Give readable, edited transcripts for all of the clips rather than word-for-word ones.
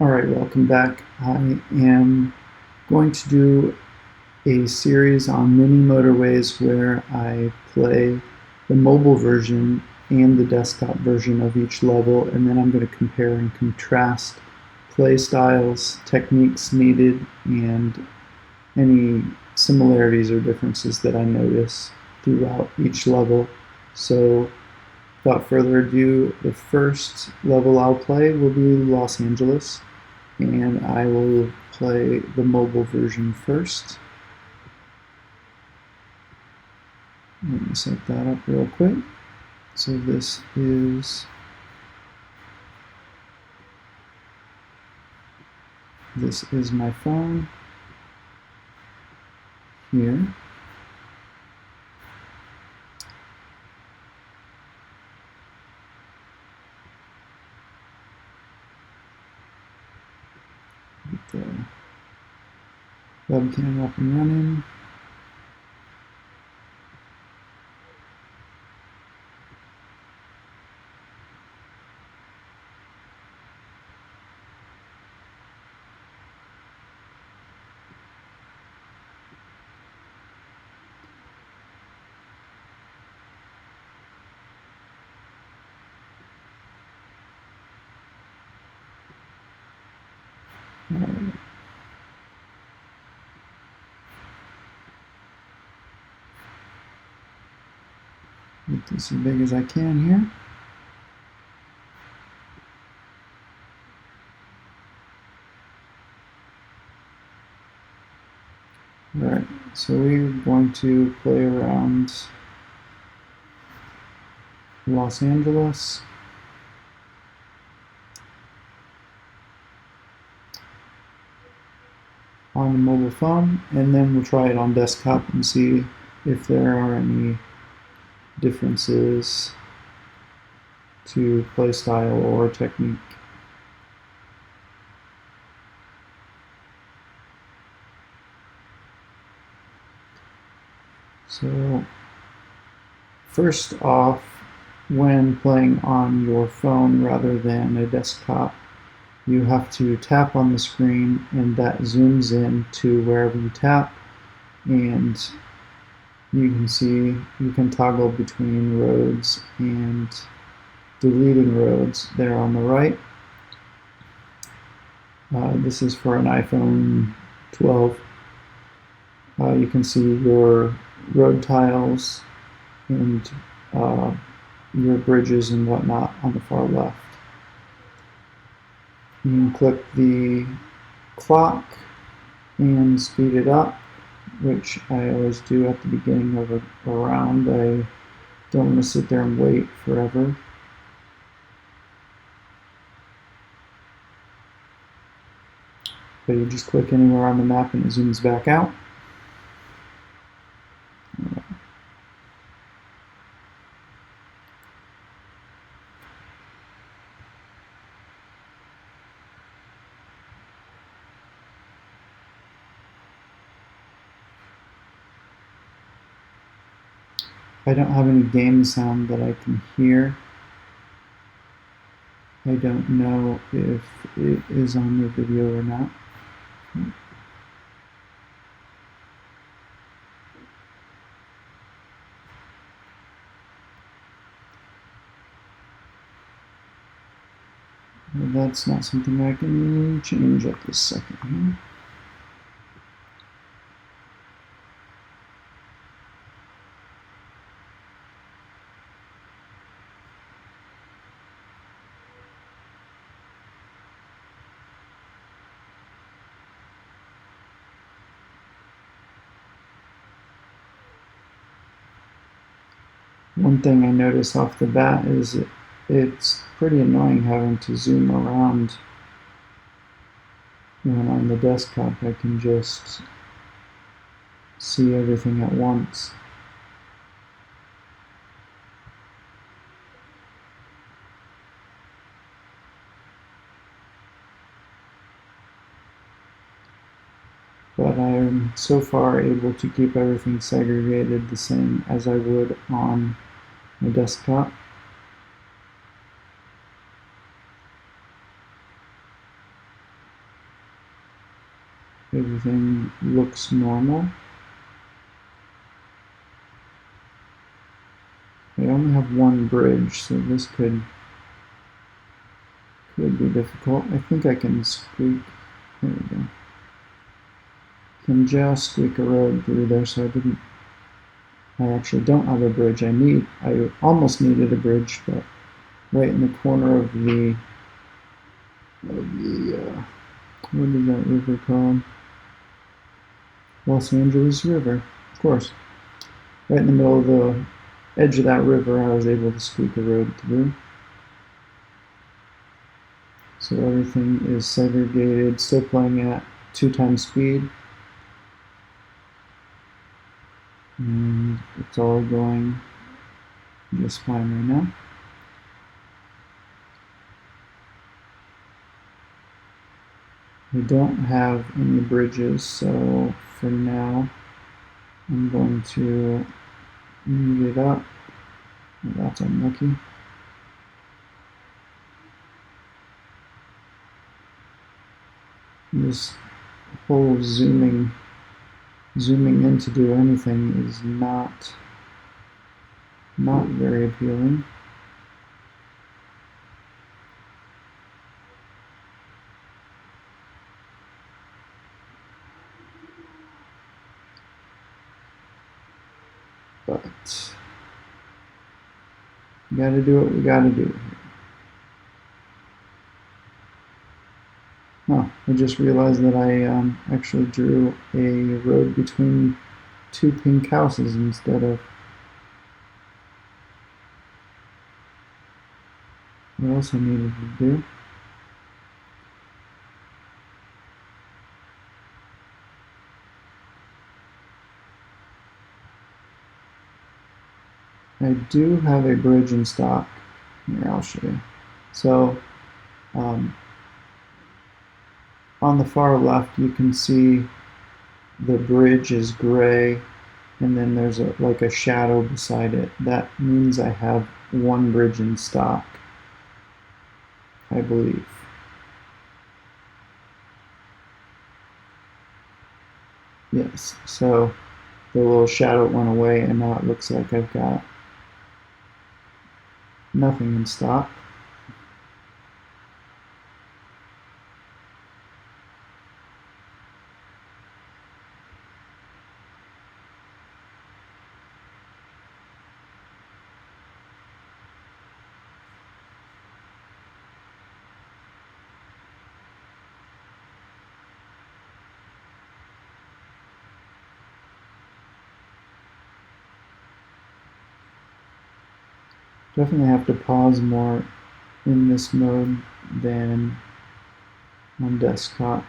Alright, welcome back. I am going to do a series on mini motorways where I play the mobile version and the desktop version of each level, and then I'm going to compare and contrast play styles, techniques needed, and any similarities or differences that I notice throughout each level. So without further ado, the first level I'll play will be Los Angeles, and I will play the mobile version first. Let me set that up real quick. So this is my phone here. Get the webcam up and running. Get this as big as I can here. Alright, so we're going to play around Los Angeles. On the mobile phone, and then we'll try it on desktop and see if there are any differences to play style or technique. So first off, when playing on your phone rather than a desktop, you have to tap on the screen, and that zooms in to wherever you tap, and you can see you can toggle between roads and deleting roads there on the right. This is for an iPhone 12. You can see your road tiles and your bridges and whatnot on the far left. You can click the clock and speed it up, which I always do at the beginning of a round. I don't want to sit there and wait forever. But you just click anywhere on the map and it zooms back out. I don't have any game sound that I can hear. I don't know if it is on the video or not. Well, that's not something I can change at this second here. One thing I notice off the bat is it's pretty annoying having to zoom around when on the desktop I can just see everything at once. But I'm so far able to keep everything segregated the same as I would on my desktop. Everything looks normal. I only have one bridge, so this could be difficult. I think I can squeak. There we go. Can just squeak a road through there, so I actually don't have a bridge. I almost needed a bridge, but right in the corner of the what is that river called? Los Angeles River, of course. Right in the middle of the edge of that river, I was able to squeak a road through. So everything is segregated, still playing at 2x speed. And it's all going just fine right now. We don't have any bridges, so for now I'm going to move it up. That's unlucky. This whole zooming in to do anything is not very appealing. But we gotta do what we gotta do here. Oh, I just realized that I actually drew a road between two pink houses instead of what else I needed to do. I do have a bridge in stock. Here, I'll show you. So, on the far left, you can see the bridge is gray, and then there's like a shadow beside it. That means I have one bridge in stock, I believe. Yes, so the little shadow went away, and now it looks like I've got nothing in stock. Definitely have to pause more in this mode than on desktop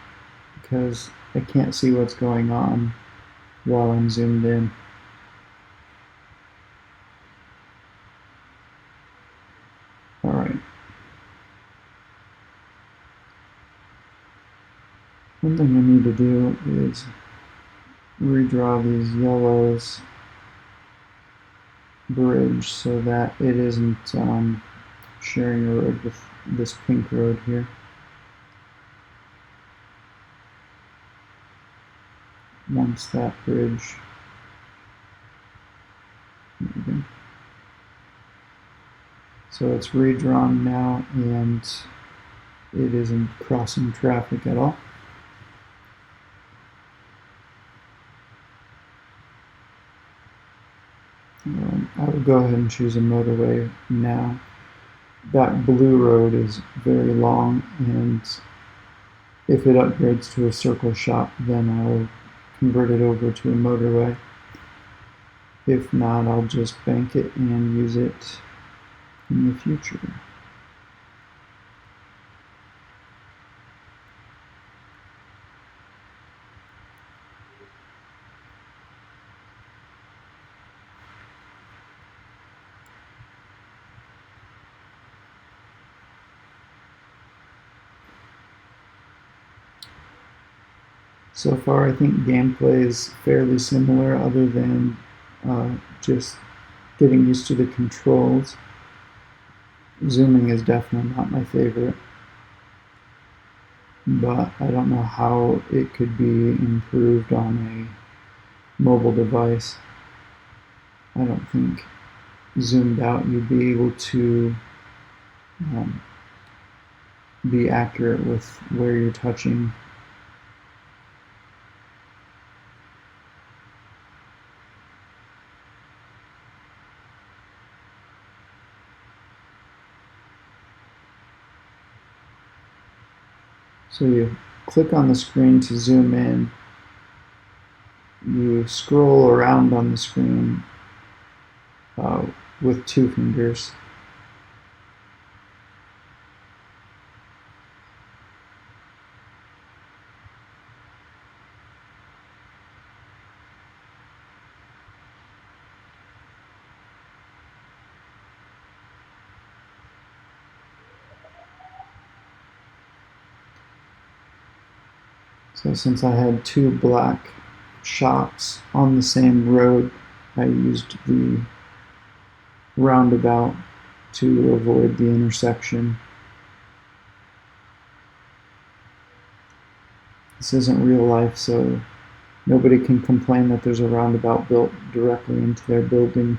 because I can't see what's going on while I'm zoomed in. Alright. One thing I need to do is redraw these yellows bridge so that it isn't sharing a road with this pink road here. Once that bridge, there we go. So it's redrawn now and it isn't crossing traffic at all. I will go ahead and choose a motorway now. That blue road is very long, and if it upgrades to a circle shop, then I'll convert it over to a motorway. If not, I'll just bank it and use it in the future. So far, I think gameplay is fairly similar, other than just getting used to the controls. Zooming is definitely not my favorite. but I don't know how it could be improved on a mobile device. I don't think zoomed out you'd be able to um, be accurate with where you're touching. So you click on the screen to zoom in, you scroll around on the screen with 2 fingers. So since I had 2 black shops on the same road, I used the roundabout to avoid the intersection. This isn't real life, so nobody can complain that there's a roundabout built directly into their building.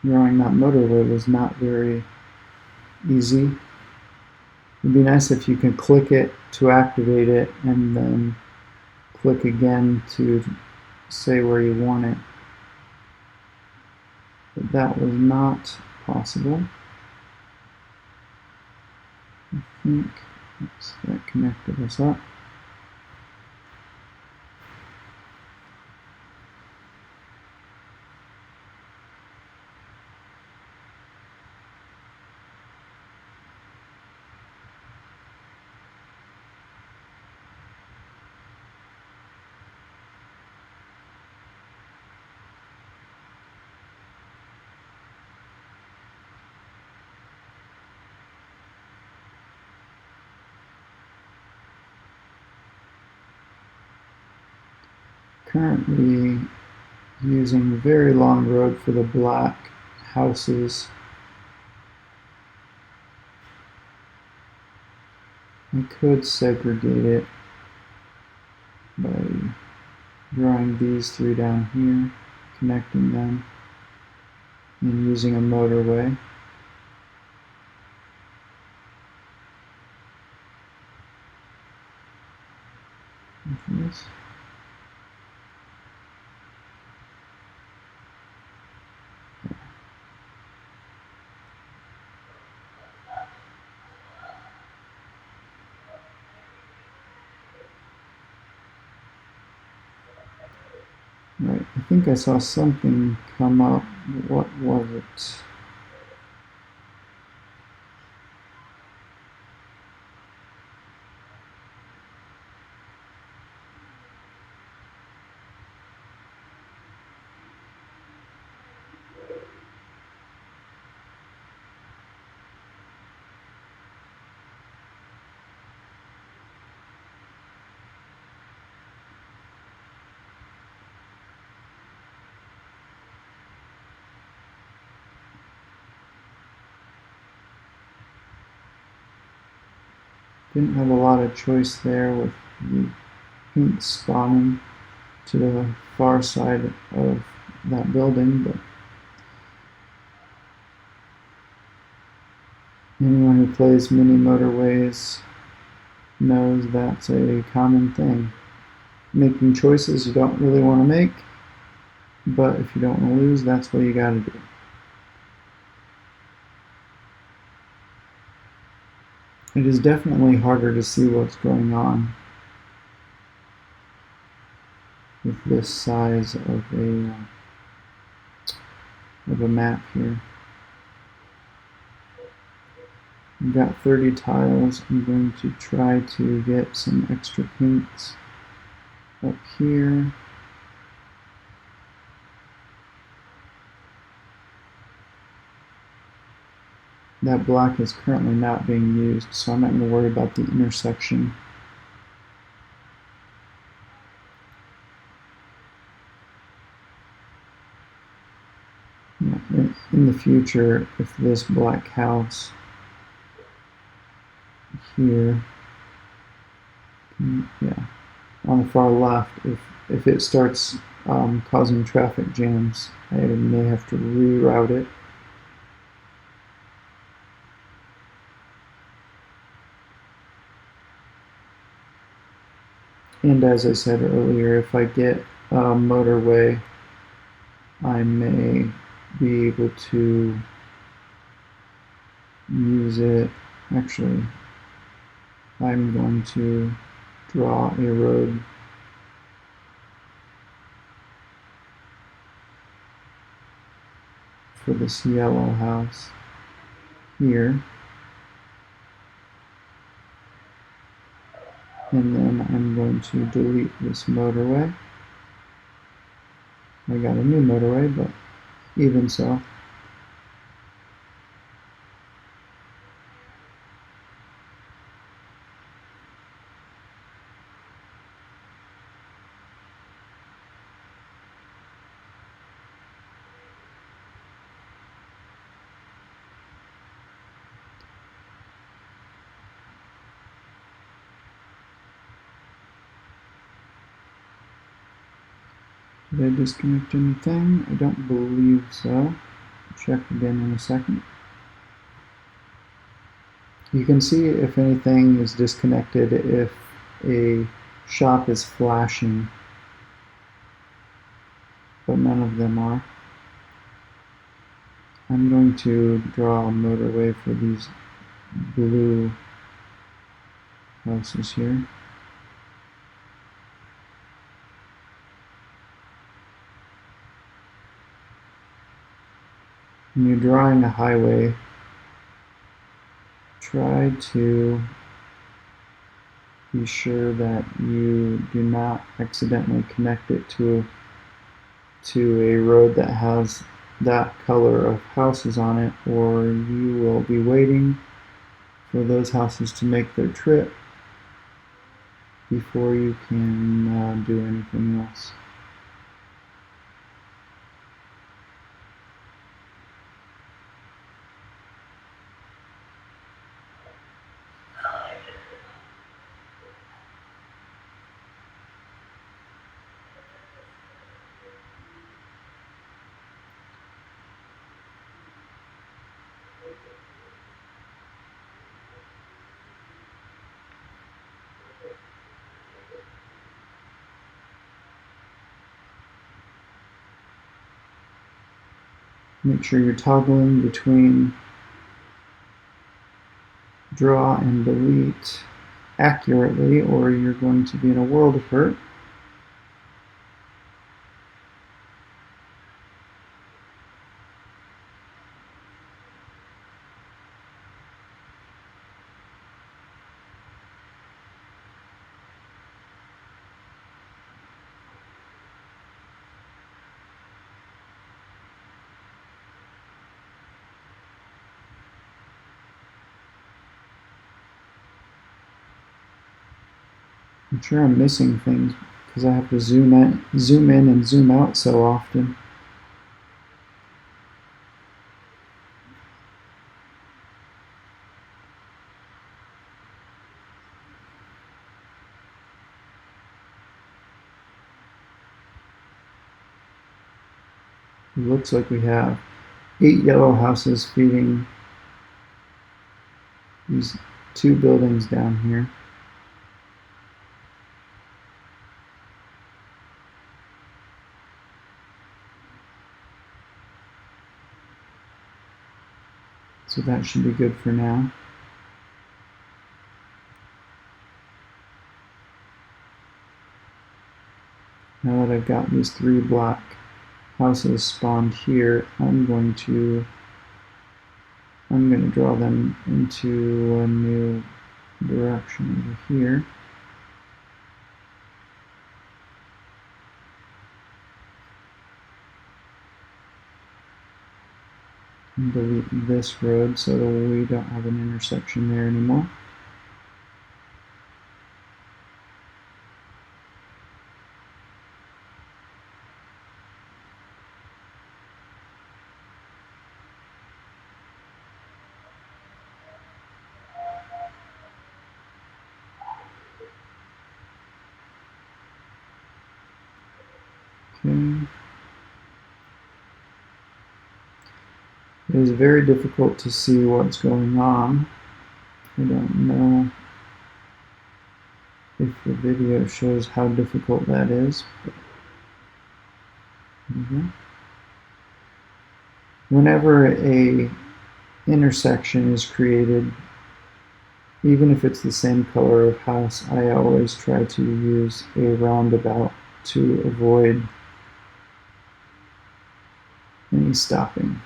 Drawing that motorway was not very easy. It'd be nice if you could click it to activate it and then click again to say where you want it. But that was not possible. I think that connected us up. Currently using a very long road for the black houses. I could segregate it by drawing these 3 down here, connecting them, and using a motorway. With this. Right, I think I saw something come up. What was it? Didn't have a lot of choice there with the paint spawning to the far side of that building, but anyone who plays mini motorways knows that's a common thing. Making choices you don't really want to make, but if you don't want to lose, that's what you got to do. It is definitely harder to see what's going on with this size of a map here. I've got 30 tiles. I'm going to try to get some extra paints up here. that black is currently not being used, so I'm not going to worry about the intersection. In the future, if this black house here, yeah, on the far left, if it starts causing traffic jams, I may have to reroute it. And as I said earlier, if I get a motorway, I may be able to use it. Actually, I'm going to draw a road for this yellow house here. And then I'm going to delete this motorway. I got a new motorway, but even so. Did I disconnect anything? I don't believe so. Check again in a second. You can see if anything is disconnected if a shop is flashing, but none of them are. I'm going to draw a motorway for these blue houses here. When you're drawing a highway, try to be sure that you do not accidentally connect it to a road that has that color of houses on it, or you will be waiting for those houses to make their trip before you can do anything else. Make sure you're toggling between draw and delete accurately, or you're going to be in a world of hurt. I'm sure I'm missing things because I have to zoom in and zoom out so often. It looks like we have 8 yellow houses feeding these 2 buildings down here. So that should be good for now. Now that I've got these 3 black houses spawned here, I'm going to draw them into a new direction over here. and delete this road so that we don't have an intersection there anymore. Okay. It is very difficult to see what's going on. I don't know if the video shows how difficult that is. Whenever a intersection is created, even if it's the same color of house, I always try to use a roundabout to avoid any stopping.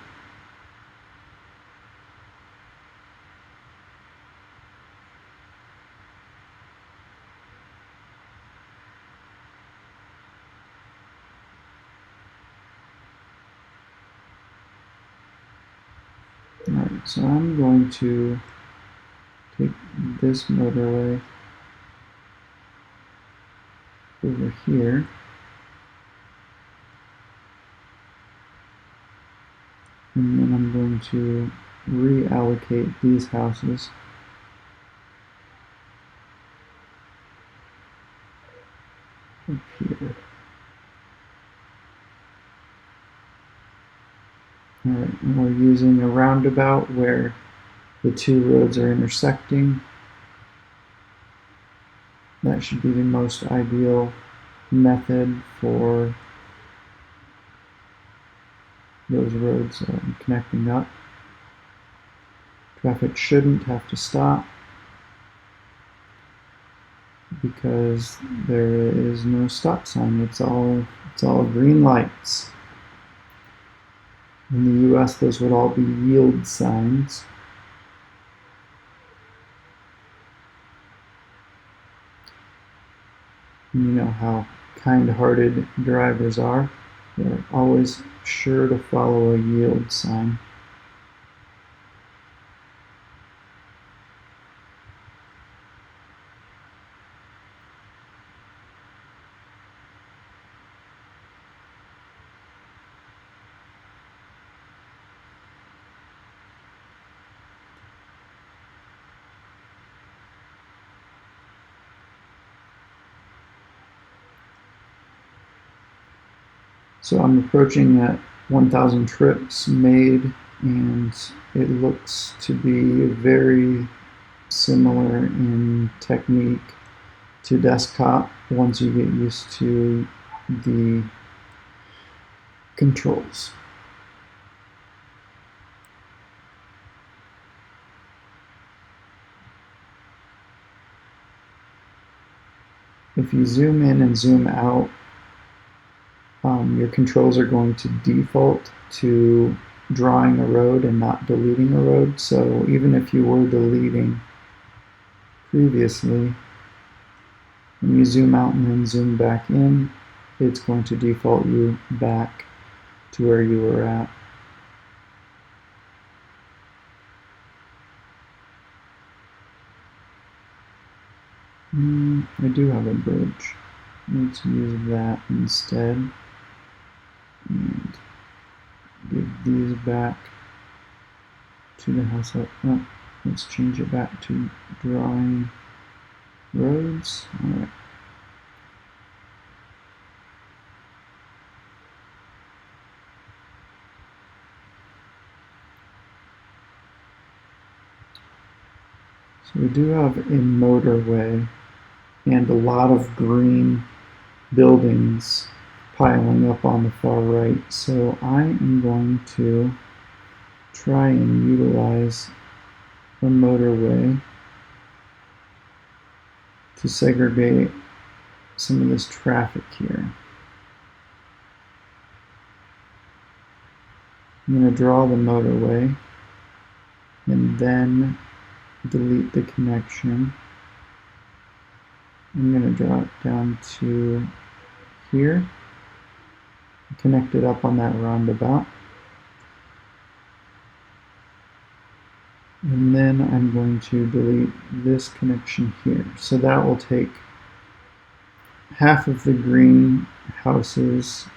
Alright, so I'm going to take this motorway over here. And then I'm going to reallocate these houses. Up here. Alright, and we're using a roundabout where the two roads are intersecting. That should be the most ideal method for those roads connecting up. Traffic shouldn't have to stop because there is no stop sign. It's all green lights. In the US, those would all be yield signs. You know how kind-hearted drivers are. They're always sure to follow a yield sign. So I'm approaching at 1,000 trips made, and it looks to be very similar in technique to desktop once you get used to the controls. If you zoom in and zoom out, your controls are going to default to drawing a road and not deleting a road. So even if you were deleting previously, when you zoom out and then zoom back in, it's going to default you back to where you were at. I do have a bridge. Let's use that instead. And give these back to the house up front. Let's change it back to drawing roads. Alright. So we do have a motorway and a lot of green buildings piling up on the far right. So I am going to try and utilize the motorway to segregate some of this traffic here. I'm going to draw the motorway and then delete the connection. I'm going to draw it down to here, connect it up on that roundabout. And then I'm going to delete this connection here. So that will take half of the green houses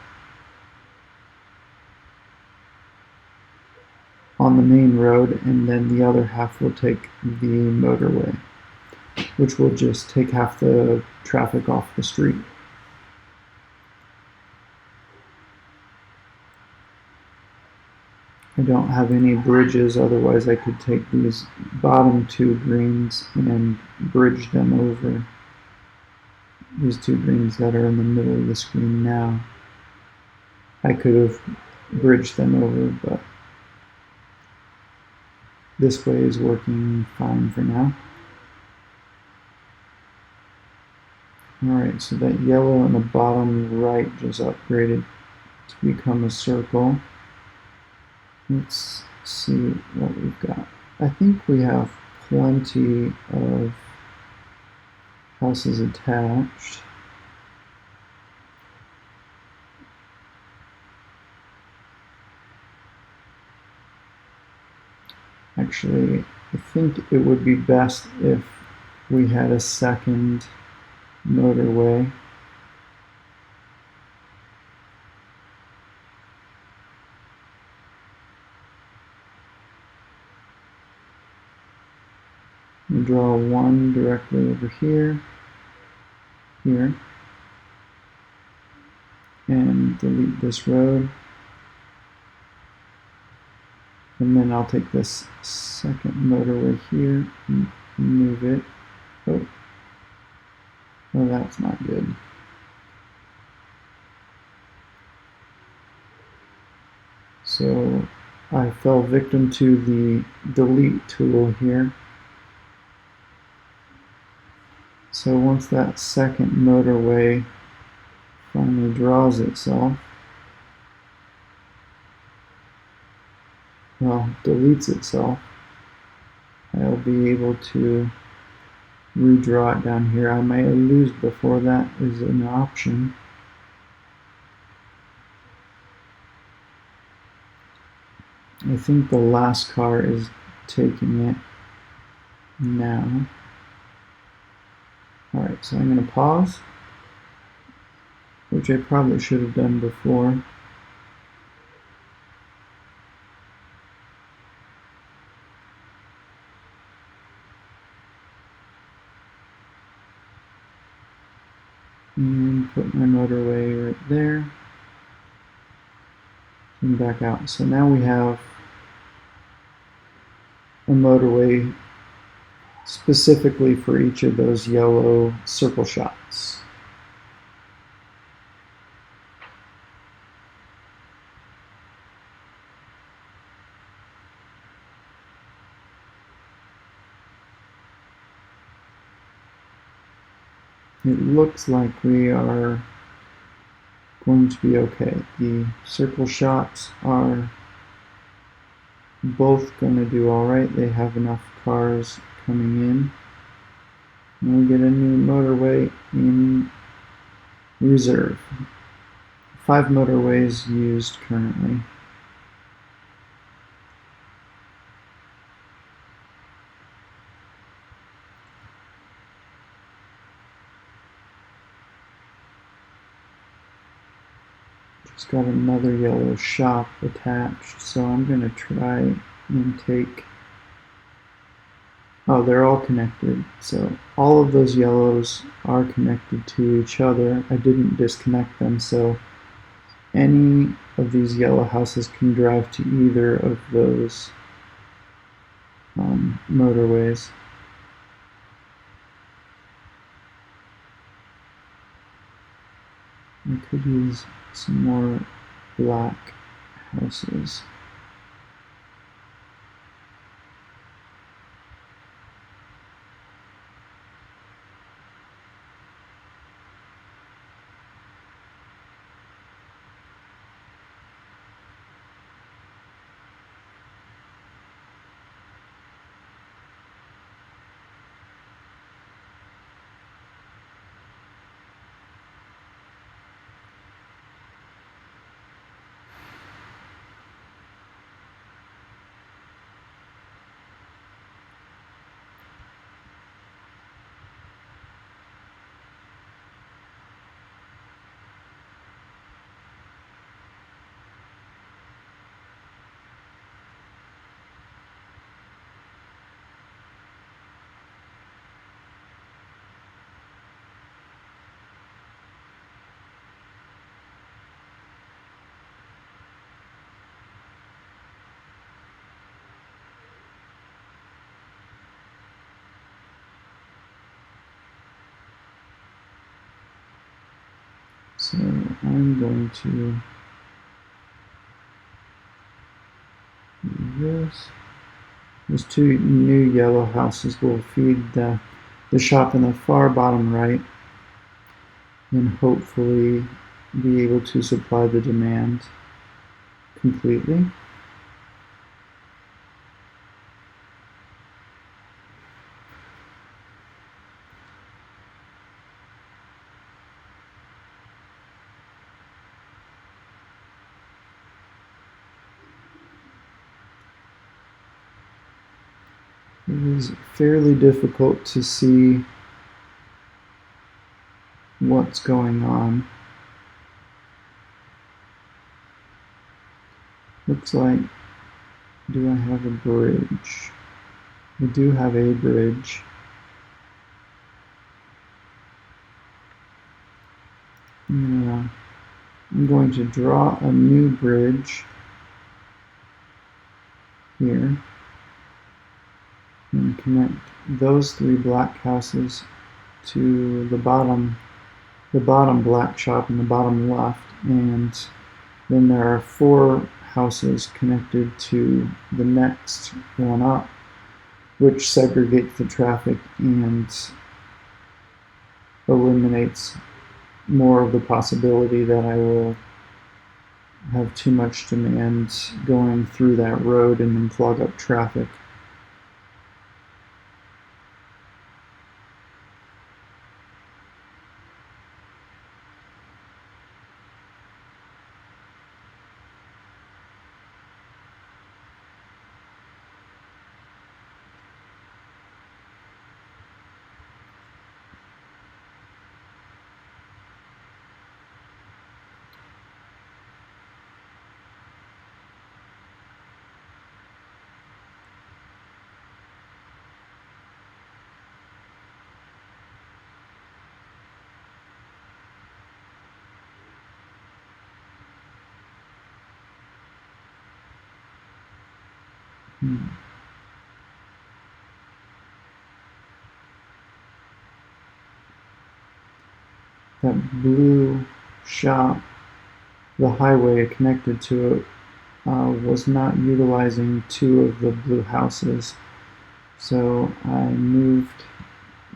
on the main road, and then the other half will take the motorway, which will just take half the traffic off the street. I don't have any bridges, otherwise I could take these bottom two greens and bridge them over. These two greens that are in the middle of the screen now. I could have bridged them over, but this way is working fine for now. Alright, so that yellow in the bottom right just upgraded to become a circle. Let's see what we've got. I think we have plenty of houses attached. Actually, I think it would be best if we had a second motorway. We draw one directly over here, and delete this road. And then I'll take this second motorway here and move it. Oh, well, that's not good. So I fell victim to the delete tool here. So once that second motorway finally draws itself, well, deletes itself, I'll be able to redraw it down here. I might lose before that is an option. I think the last car is taking it now. Alright, so I'm going to pause, which I probably should have done before. And put my motorway right there. And back out. So now we have a motorway specifically for each of those yellow circle shots. It looks like we are going to be okay. The circle shots are both going to do alright. They have enough cars coming in. And we get a new motorway in reserve. 5 motorways used currently. Just got another yellow shop attached, so I'm going to try and take... Oh, they're all connected. So all of those yellows are connected to each other. I didn't disconnect them, so any of these yellow houses can drive to either of those motorways. I could use some more black houses. I'm going to do this. Those two new yellow houses will feed the shop in the far bottom right and hopefully be able to supply the demand completely. It is fairly difficult to see what's going on. Looks like, do I have a bridge? I do have a bridge. Yeah. I'm going to draw a new bridge here and connect those three black houses to the bottom black shop in the bottom left, and then there are 4 houses connected to the next one up, which segregates the traffic and eliminates more of the possibility that I will have too much demand going through that road and then clog up traffic. That blue shop, the highway connected to it, was not utilizing 2 of the blue houses, so I moved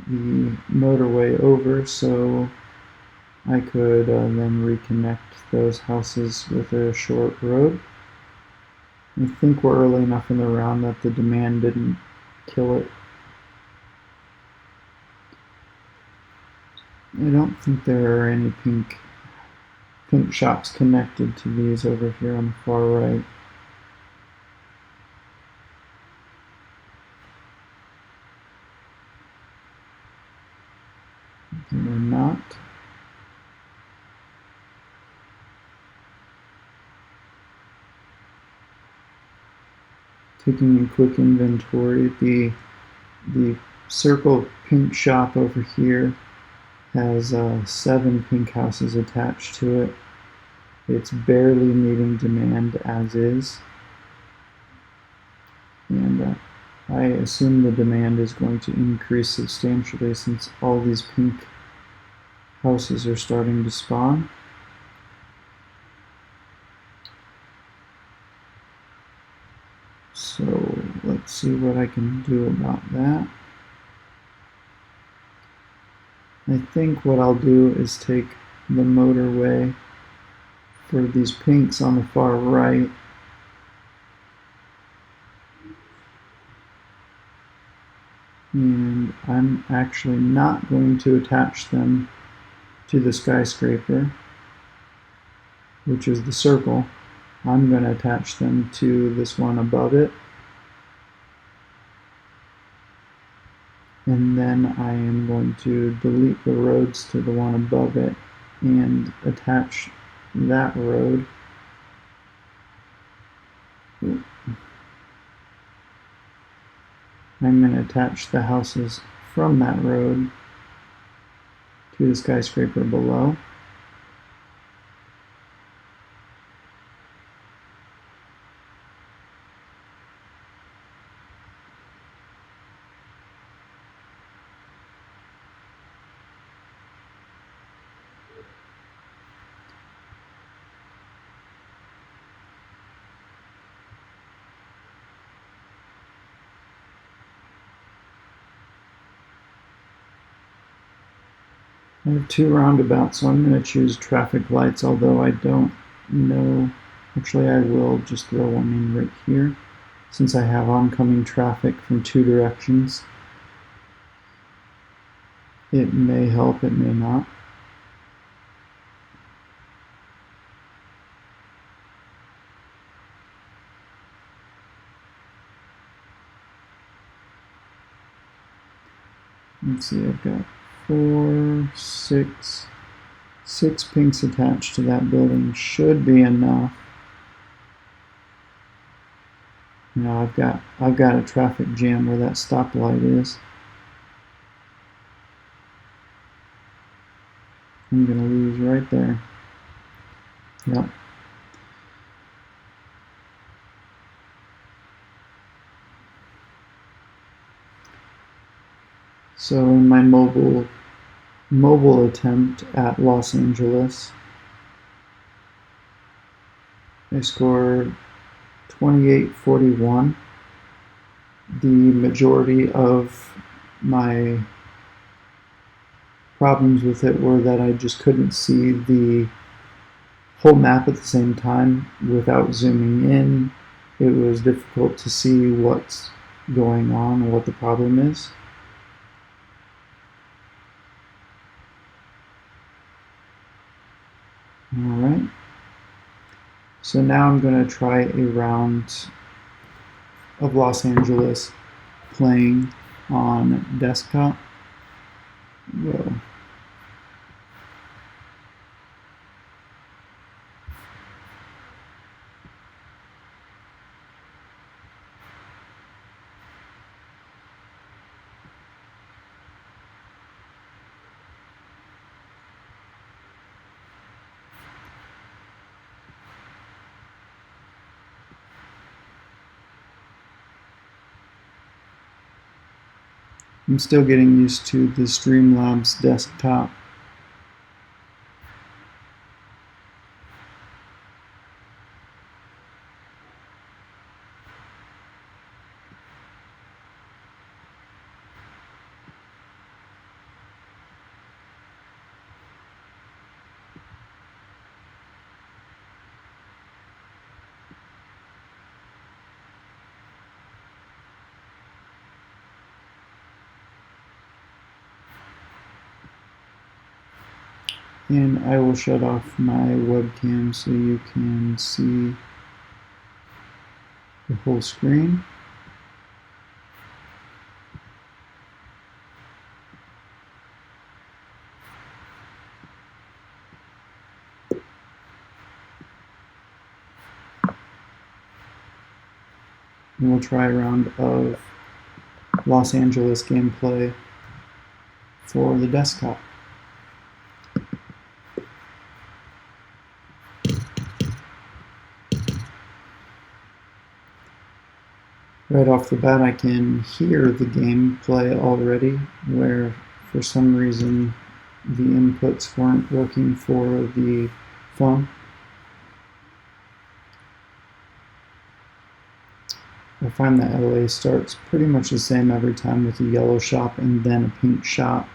the motorway over so I could then reconnect those houses with a short road. I think we're early enough in the round that the demand didn't kill it. I don't think there are any pink shops connected to these over here on the far right. There are not. Taking a quick inventory, the circle pink shop over here has 7 pink houses attached to it. It's barely meeting demand as is, and I assume the demand is going to increase substantially since all these pink houses are starting to spawn. So let's see what I can do about that. I think what I'll do is take the motorway for these pinks on the far right and I'm actually not going to attach them to the skyscraper, which is the circle. I'm going to attach them to this one above it, and then I am going to delete the roads to the one above it and attach that road. I'm going to attach the houses from that road to the skyscraper below. I have two roundabouts, so I'm going to choose traffic lights, although I don't know. Actually, I will just throw one in right here, since I have oncoming traffic from two directions. It may help, it may not. Let's see, I've got 4, 6, 6 pinks attached to that building. Should be enough. Now I've got a traffic jam where that stoplight is. I'm gonna lose right there. Yep. So in my mobile attempt at Los Angeles, I scored 2841. The majority of my problems with it were that I just couldn't see the whole map at the same time without zooming in. It was difficult to see what's going on or what the problem is. Alright, so now I'm going to try a round of Los Angeles playing on desktop. Whoa. I'm still getting used to the Streamlabs desktop. And I will shut off my webcam so you can see the whole screen. And we'll try a round of Los Angeles gameplay for the desktop. Right off the bat, I can hear the gameplay already, where for some reason the inputs weren't working for the phone. I find that LA starts pretty much the same every time, with a yellow shop and then a pink shop,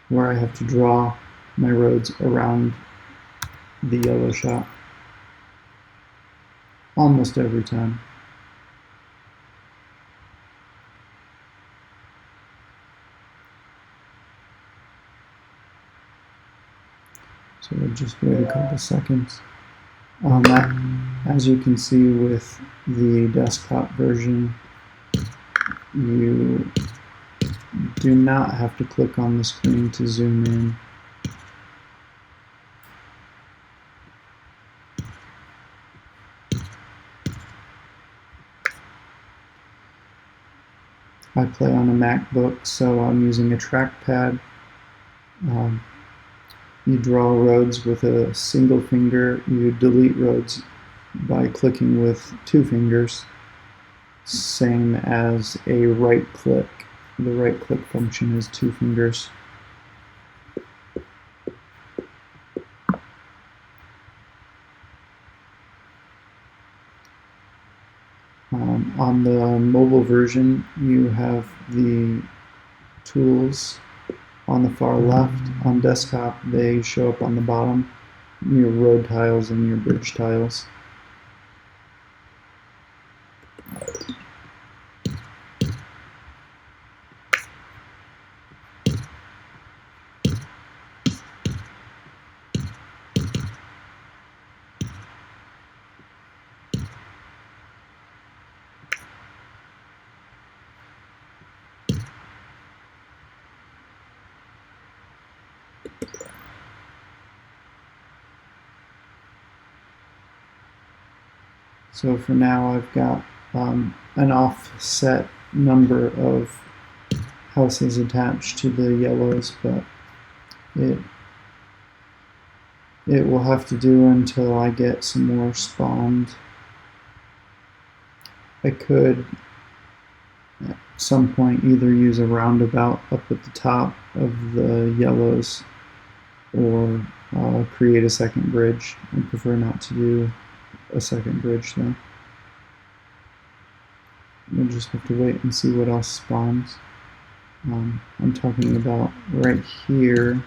where I have to draw my roads around the yellow shop almost every time. So we'll just wait a couple seconds. As you can see with the desktop version, you do not have to click on the screen to zoom in. I play on a MacBook, so I'm using a trackpad. You draw roads with a single finger. You delete roads by clicking with 2 fingers, same as a right click. The right click function is 2 fingers. On the mobile version, you have the tools on the far left. On desktop, they show up on the bottom, your road tiles and your bridge tiles. So for now, I've got an offset number of houses attached to the yellows, but it will have to do until I get some more spawned. I could at some point either use a roundabout up at the top of the yellows or create a second bridge. I prefer not to do a second bridge though. We'll just have to wait and see what else spawns. I'm talking about right here,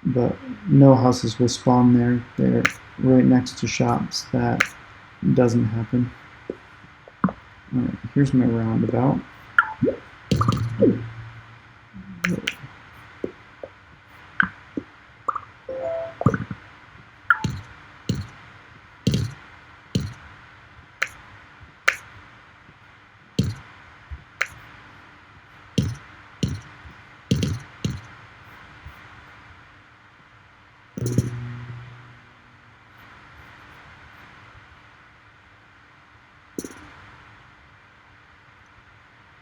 but no houses will spawn there. They're right next to shops. That doesn't happen. Alright, here's my roundabout.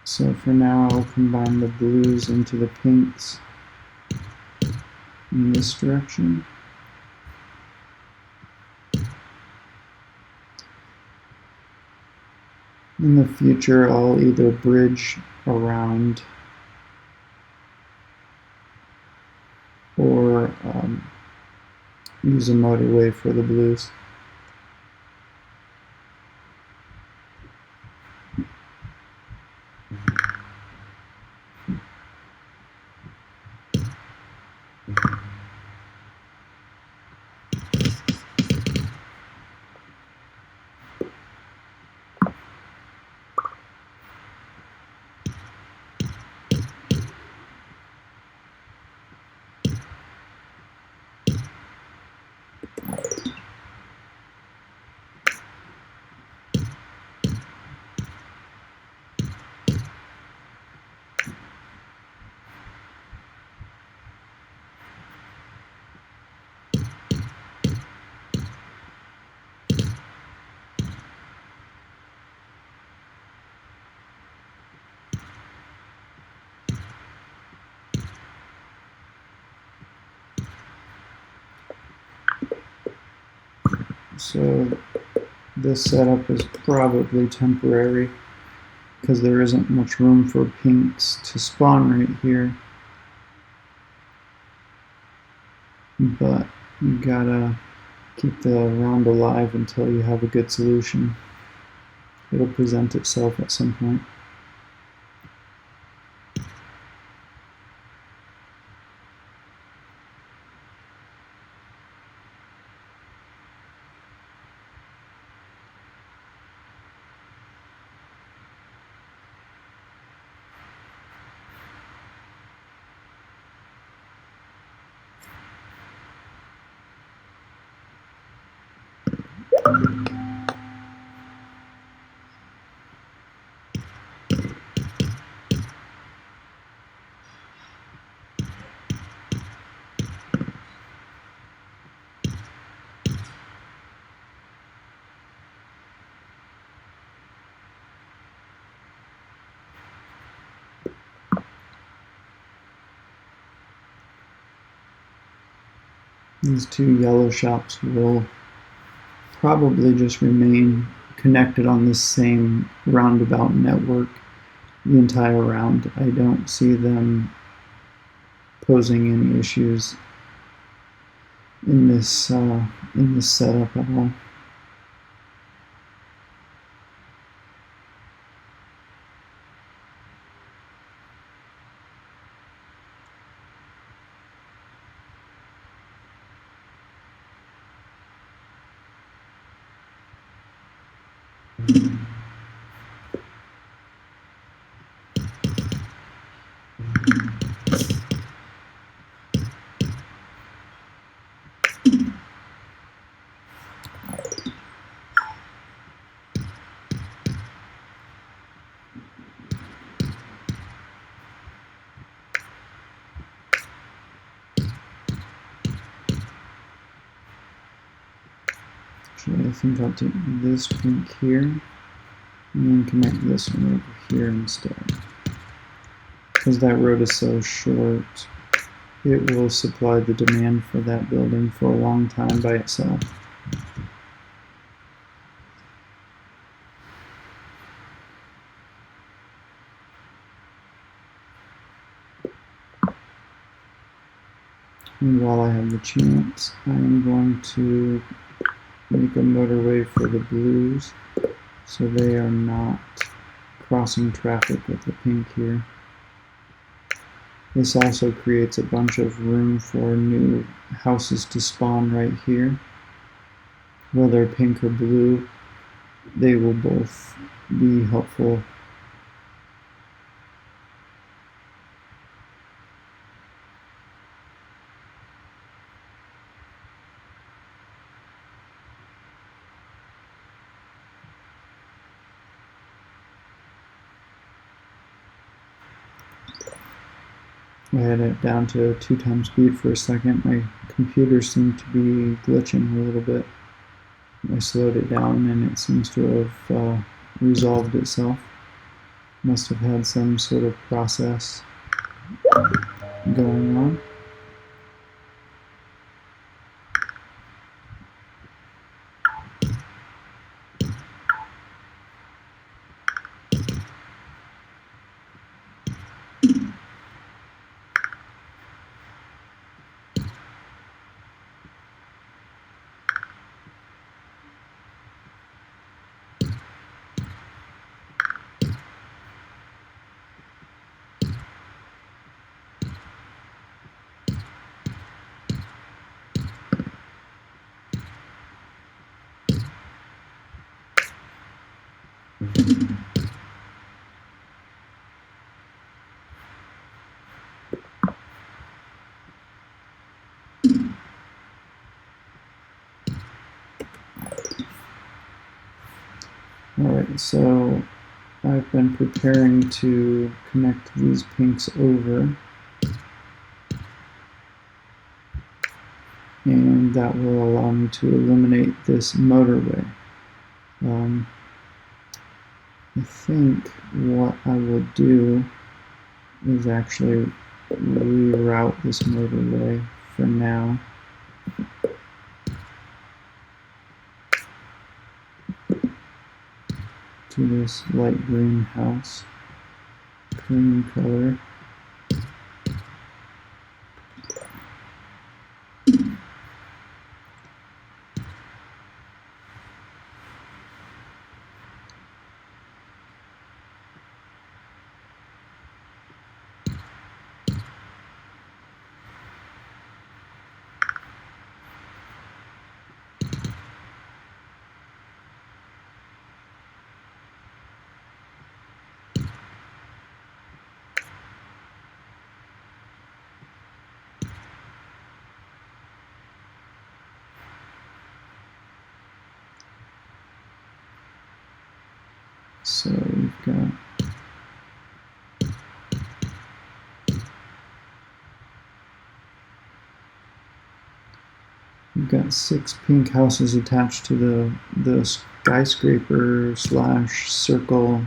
So for now, I'll combine the blues into the pinks in this direction. In the future, I'll either bridge around or use a motorway for the blues. So this setup is probably temporary because there isn't much room for pinks to spawn right here. But you gotta keep the round alive until you have a good solution. It'll present itself at some point. These two yellow shops will probably just remain connected on this same roundabout network the entire round. I don't see them posing any issues in this setup at all. Actually, I think I'll take this pink here and then connect this one over here instead. Because that road is so short, it will supply the demand for that building for a long time by itself. And while I have the chance, I'm going to make a motorway for the blues so they are not crossing traffic with the pink here. This also creates a bunch of room for new houses to spawn right here. Whether pink or blue, they will both be helpful. I had it down to 2x speed for a second. My computer seemed to be glitching a little bit. I slowed it down and it seems to have resolved itself. Must have had some sort of process going on. Alright, so I've been preparing to connect these pinks over, and that will allow me to eliminate this motorway. I think what I will do is actually reroute this motorway for now. To this light green house, green color. So we've got 6 pink houses attached to the skyscraper slash circle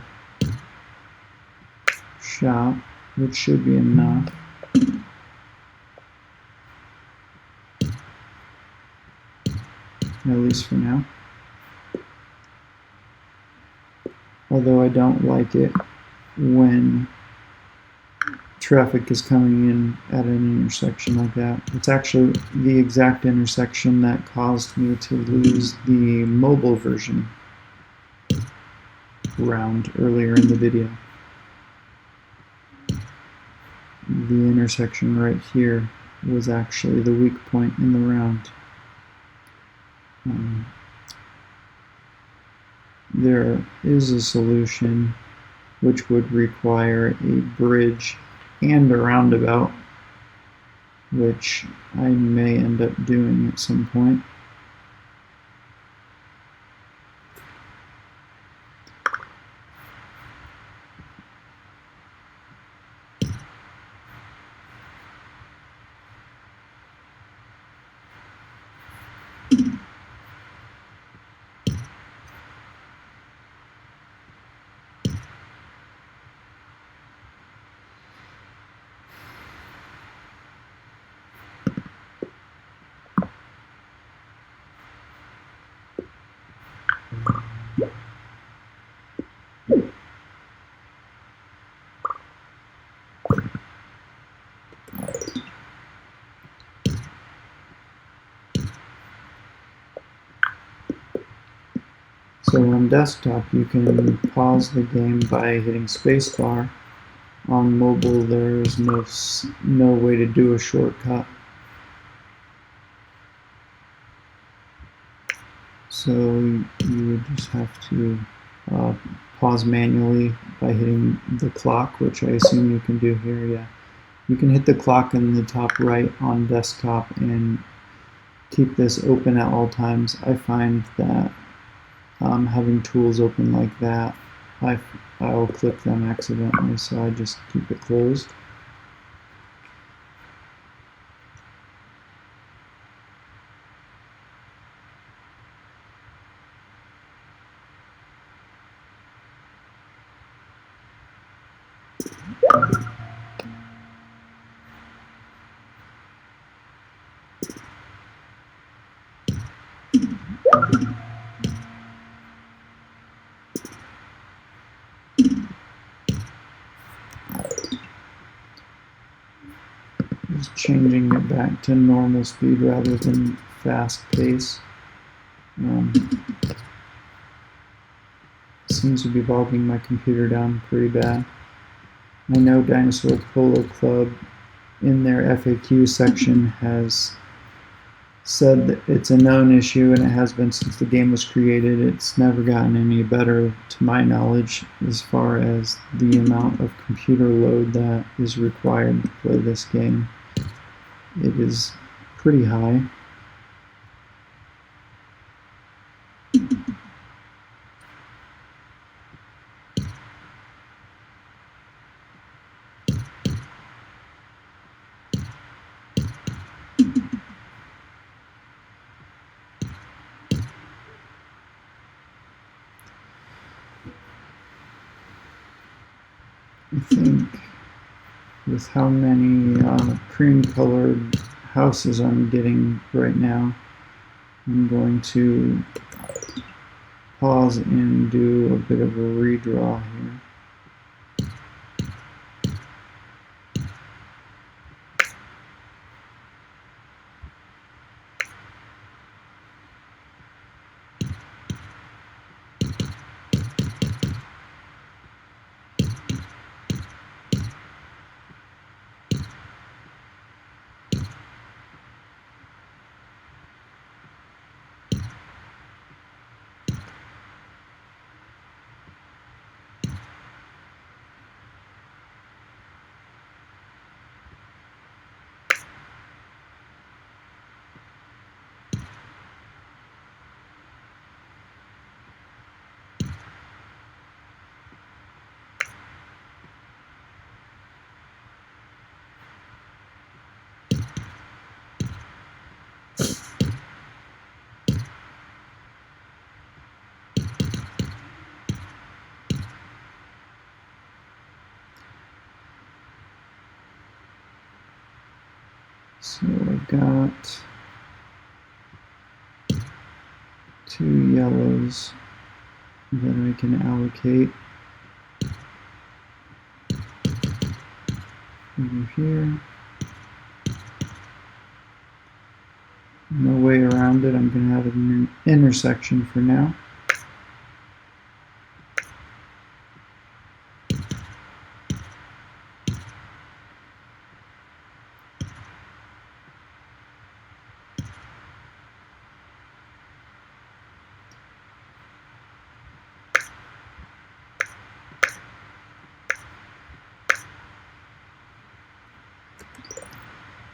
shop, which should be enough. At least for now. Although I don't like it when traffic is coming in at an intersection like that. It's actually the exact intersection that caused me to lose the mobile version round earlier in the video. The intersection right here was actually the weak point in the round. there is a solution which would require a bridge and a roundabout, which I may end up doing at some point. So on desktop, you can pause the game by hitting spacebar. On mobile, there's no way to do a shortcut. So you would just have to pause manually by hitting the clock, which I assume you can do here. Yeah, you can hit the clock in the top right on desktop and keep this open at all times. I find that having tools open like that, I'll click them accidentally, so I just keep it closed. Just changing it back to normal speed rather than fast pace. Seems to be bogging my computer down pretty bad. I know Dinosaur Polo Club in their FAQ section has said that it's a known issue and it has been since the game was created. It's never gotten any better to my knowledge as far as the amount of computer load that is required to play this game. It is pretty high. I think with how many cream-colored houses I'm getting right now, I'm going to pause and do a bit of a redraw here. So I've got 2 yellows that I can allocate over here. No way around it. I'm going to have an intersection for now.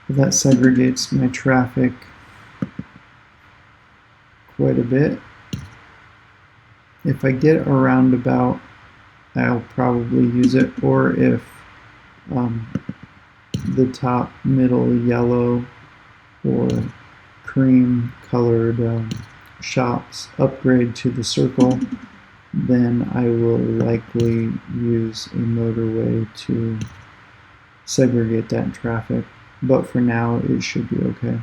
That segregates my traffic quite a bit. If I get a roundabout, I'll probably use it, or if the top middle yellow or cream colored shops upgrade to the circle, then I will likely use a motorway to segregate that traffic. But for now, it should be okay.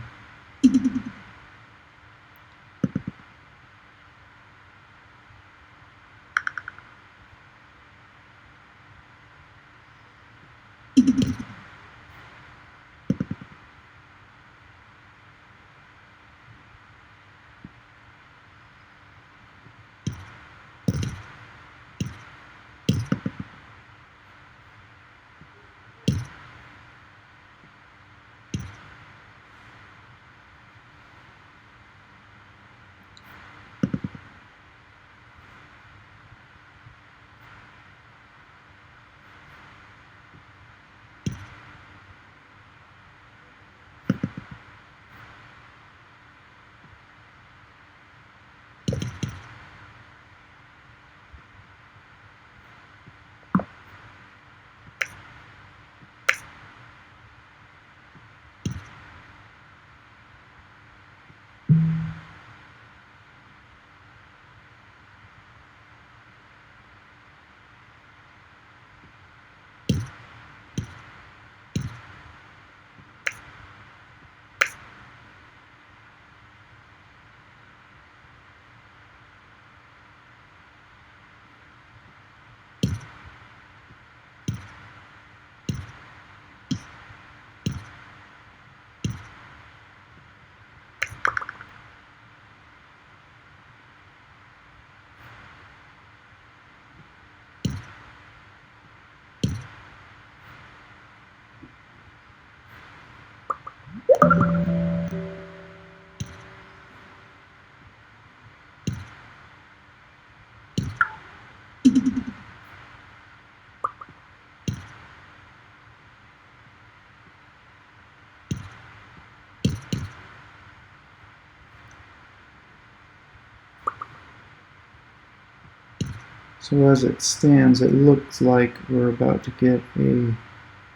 So as it stands, it looks like we're about to get a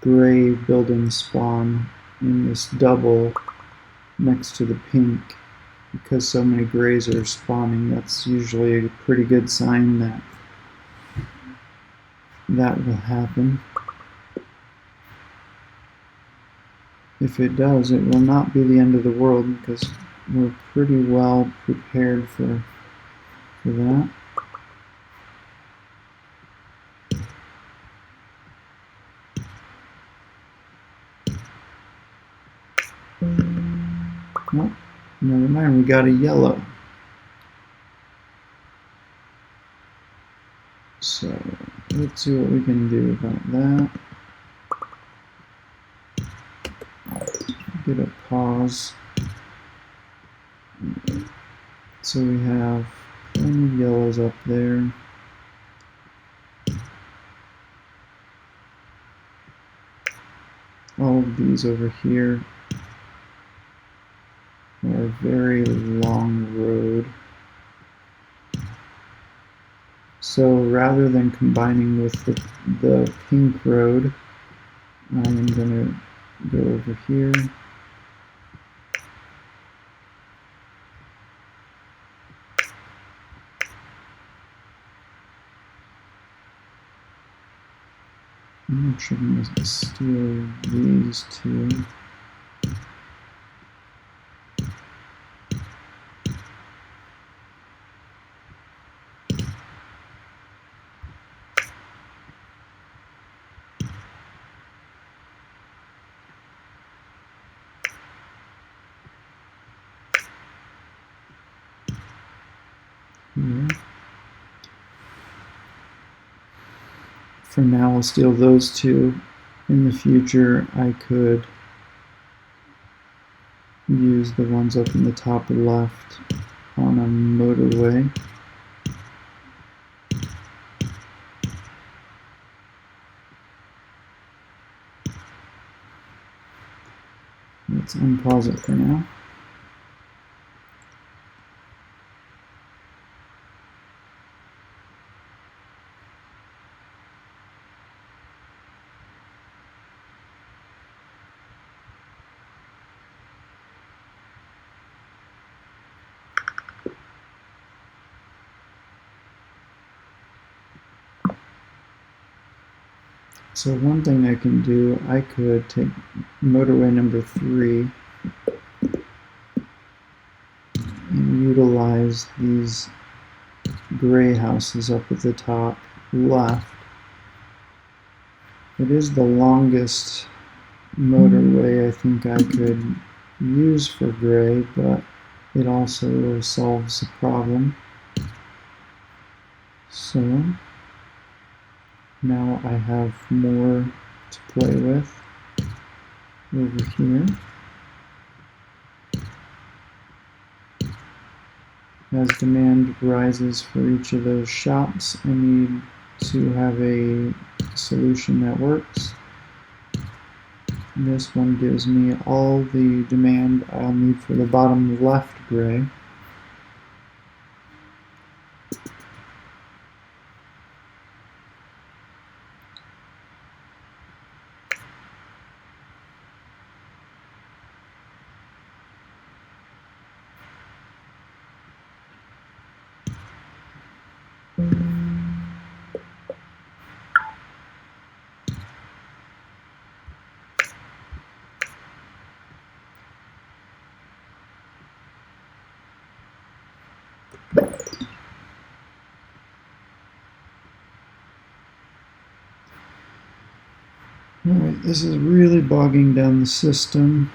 gray building spawn in this double next to the pink. Because so many grays are spawning, that's usually a pretty good sign that that will happen. If it does, it will not be the end of the world because we're pretty well prepared for that. Well, never mind, we got a yellow. So let's see what we can do about that. Get a pause. So we have plenty of yellows up there. All of these over here are a very long road. So rather than combining with the pink road, I'm going to go over here. I'm actually going to steal these two. Here. For now, I'll steal those two. In the future, I could use the ones up in the top left on a motorway. Let's unpause it for now. So one thing I can do, I could take motorway number 3 and utilize these gray houses up at the top left. It is the longest motorway I think I could use for gray, but it also solves a problem. So now I have more to play with over here. As demand rises for each of those shops, I need to have a solution that works. This one gives me all the demand I'll need for the bottom left gray. Alright, this is really bogging down the system.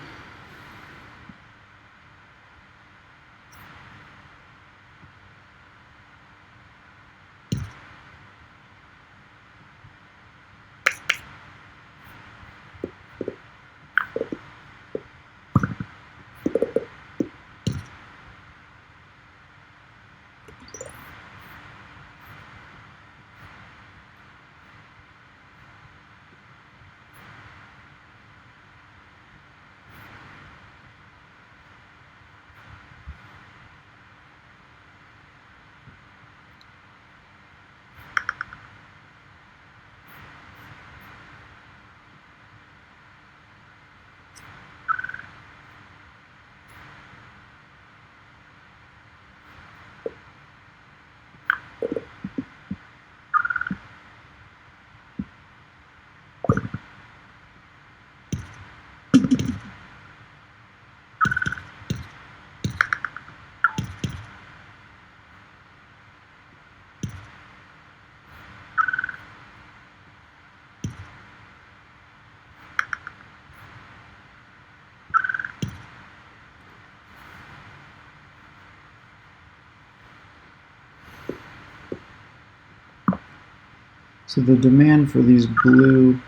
So the demand for these blue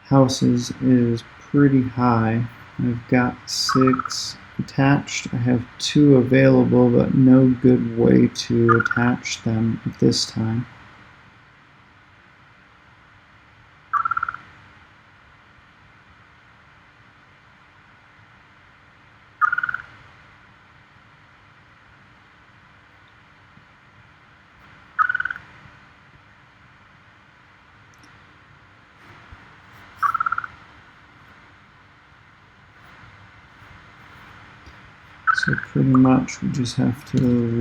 houses is pretty high. I've got 6 attached. I have 2 available, but no good way to attach them at this time. So pretty much we just have to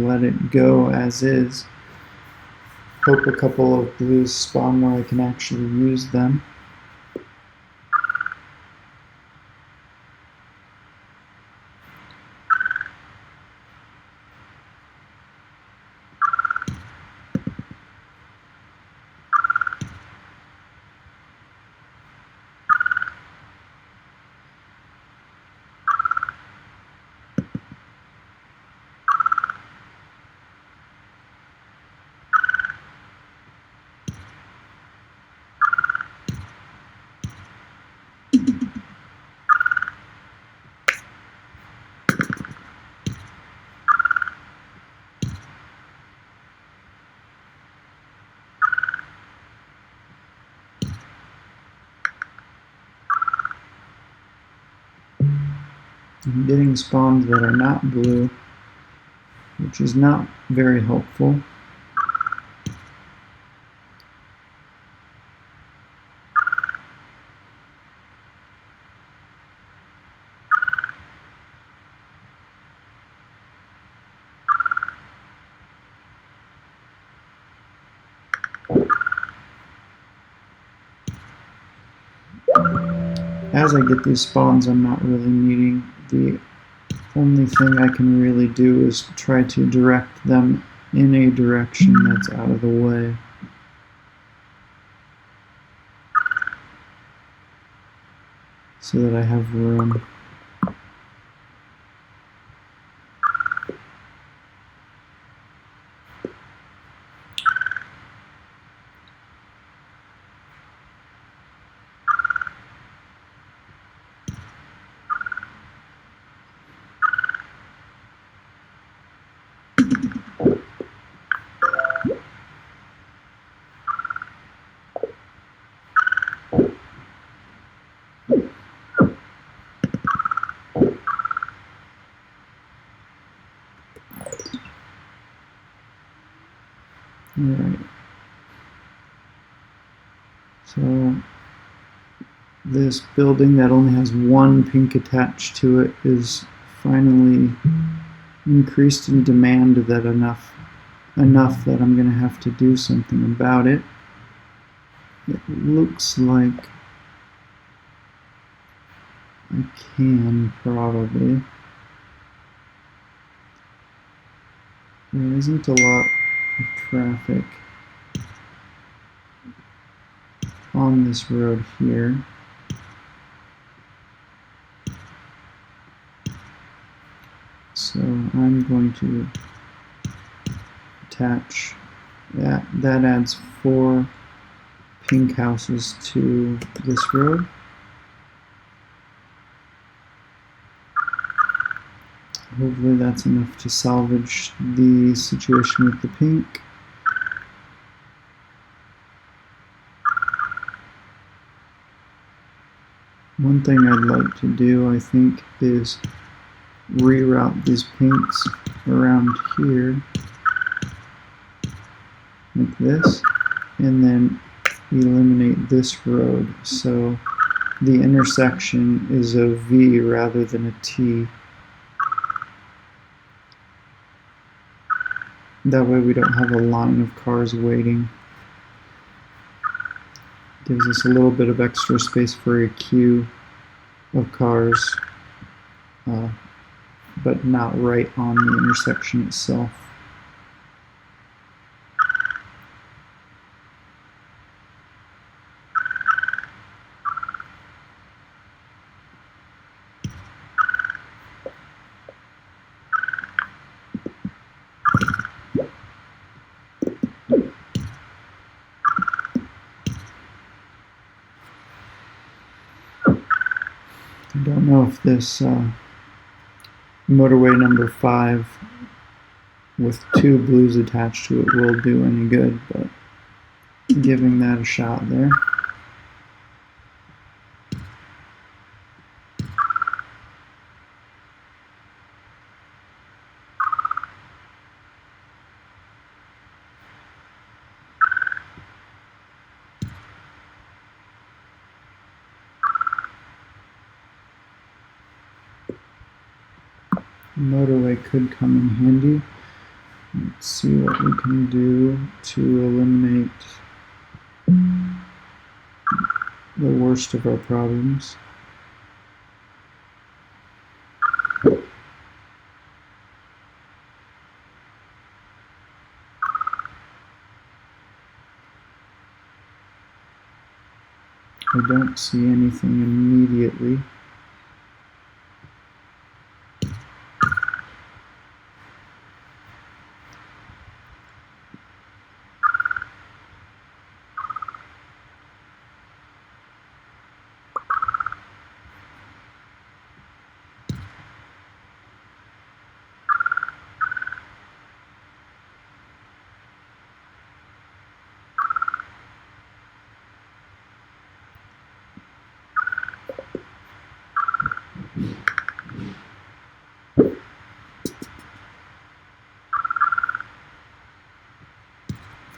let it go as is. Hope a couple of blues spawn where I can actually use them. I'm getting spawns that are not blue, which is not very helpful. As I get these spawns, I'm not really needing. The only thing I can really do is try to direct them in a direction that's out of the way. So that I have room. Alright. So this building that only has one pink attached to it is finally increased in demand that enough that I'm going to have to do something about it. It looks like I can probably. There isn't a lot of traffic on this road here. So I'm going to attach that. That adds 4 pink houses to this road. Hopefully that's enough to salvage the situation with the pink. One thing I'd like to do, I think, is reroute these pinks around here like this, and then eliminate this road so the intersection is a V rather than a T. That way we don't have a line of cars waiting. Gives us a little bit of extra space for a queue of cars, but not right on the intersection itself. I don't know if this motorway number 5 with 2 blues attached to it will do any good, but giving that a shot there. Motorway could come in handy. Let's see what we can do to eliminate the worst of our problems. I don't see anything immediately.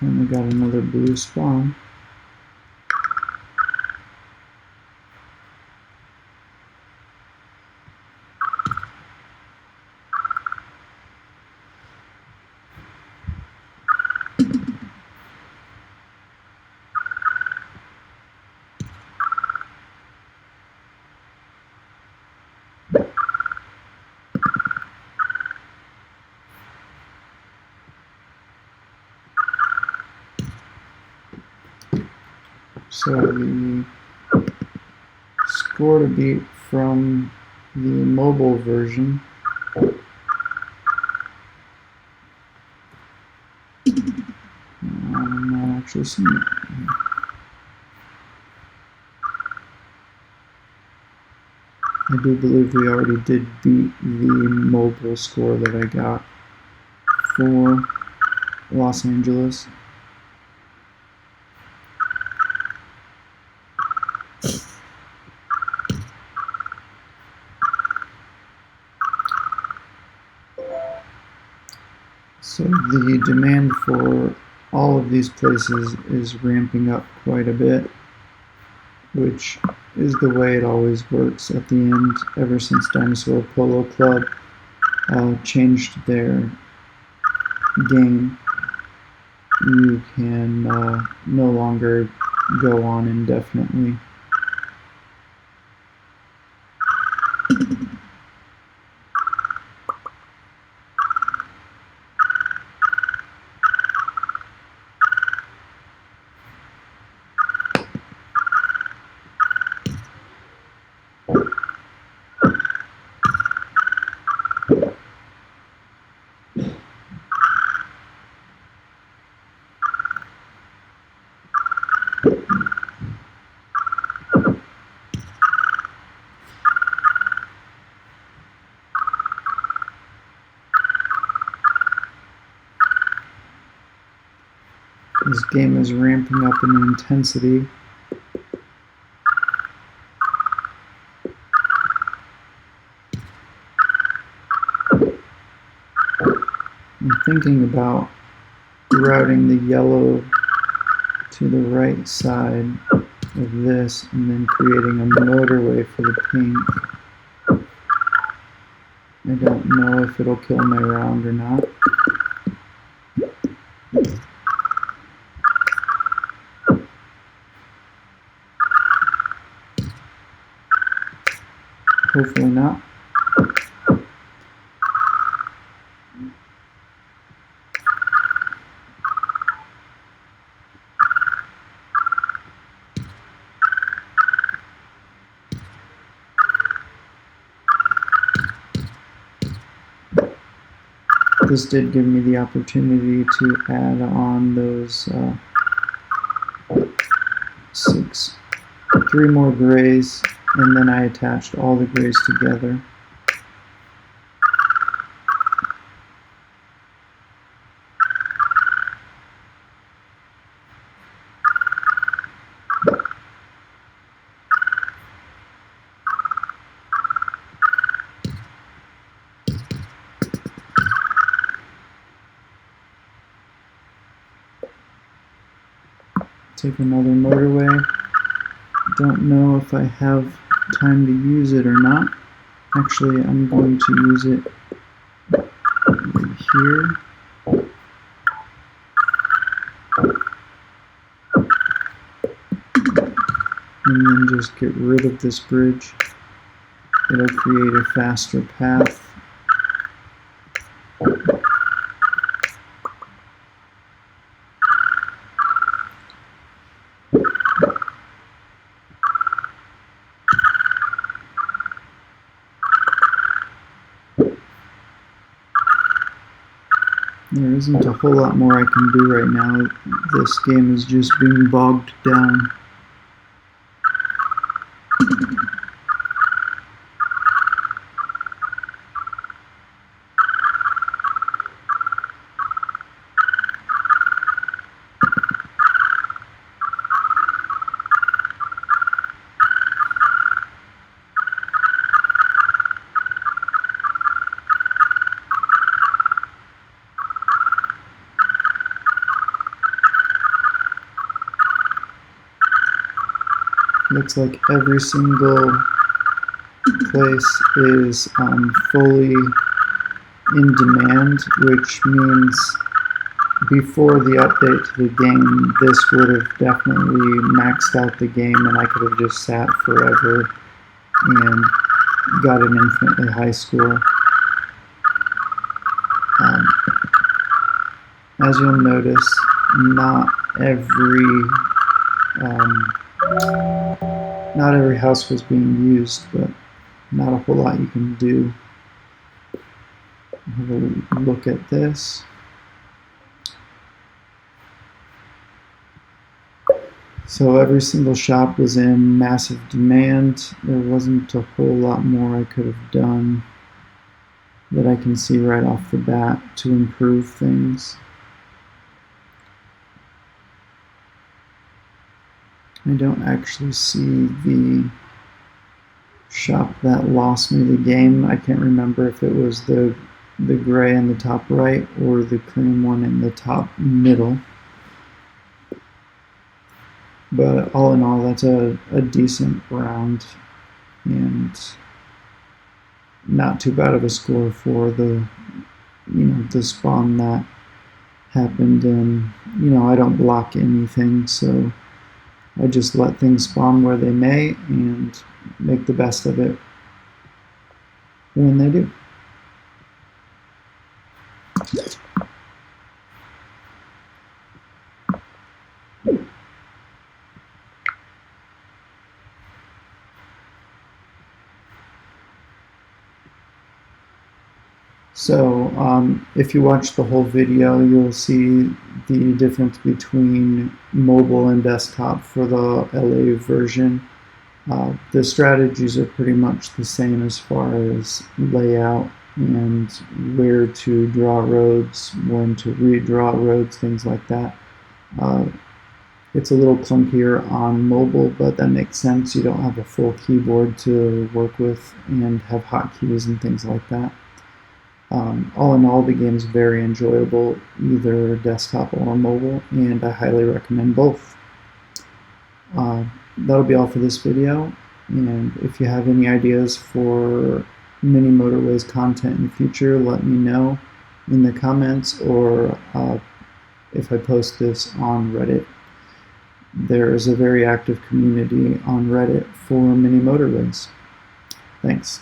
Finally got another blue spawn. So the score to beat from the mobile version I'm not actually seeing it. I do believe we already did beat the mobile score that I got for Los Angeles. So the demand for all of these places is ramping up quite a bit, which is the way it always works at the end, ever since Dinosaur Polo Club changed their game. You can no longer go on indefinitely. This game is ramping up in intensity. I'm thinking about routing the yellow to the right side of this and then creating a motorway for the pink. I don't know if it'll kill my round or not. Hopefully not. This did give me the opportunity to add on those 3 more grays, and then I attached all the grays together. Take another motorway. Don't know if I have time to use it or not. Actually, I'm going to use it right here. And then just get rid of this bridge. It'll create a faster path. There isn't a whole lot more I can do right now. This game is just being bogged down. Looks like every single place is fully in demand, which means before the update to the game, this would have definitely maxed out the game and I could have just sat forever and got an infinitely high score. As you'll notice, not every house was being used, but not a whole lot you can do. Have a look at this. So every single shop was in massive demand. There wasn't a whole lot more I could have done that I can see right off the bat to improve things. I don't actually see the shop that lost me the game. I can't remember if it was the gray in the top right or the cream one in the top middle. But all in all, that's a decent round and not too bad of a score for the the spawn that happened. And I don't block anything, so I just let things spawn where they may and make the best of it when they do. So if you watch the whole video, you'll see the difference between mobile and desktop for the LA version. The strategies are pretty much the same as far as layout and where to draw roads, when to redraw roads, things like that. It's a little clunkier on mobile, but that makes sense. You don't have a full keyboard to work with and have hotkeys and things like that. All in all, the game is very enjoyable, either desktop or mobile, and I highly recommend both. That'll be all for this video, and if you have any ideas for mini Motorways content in the future, let me know in the comments, or if I post this on Reddit. There is a very active community on Reddit for mini Motorways. Thanks.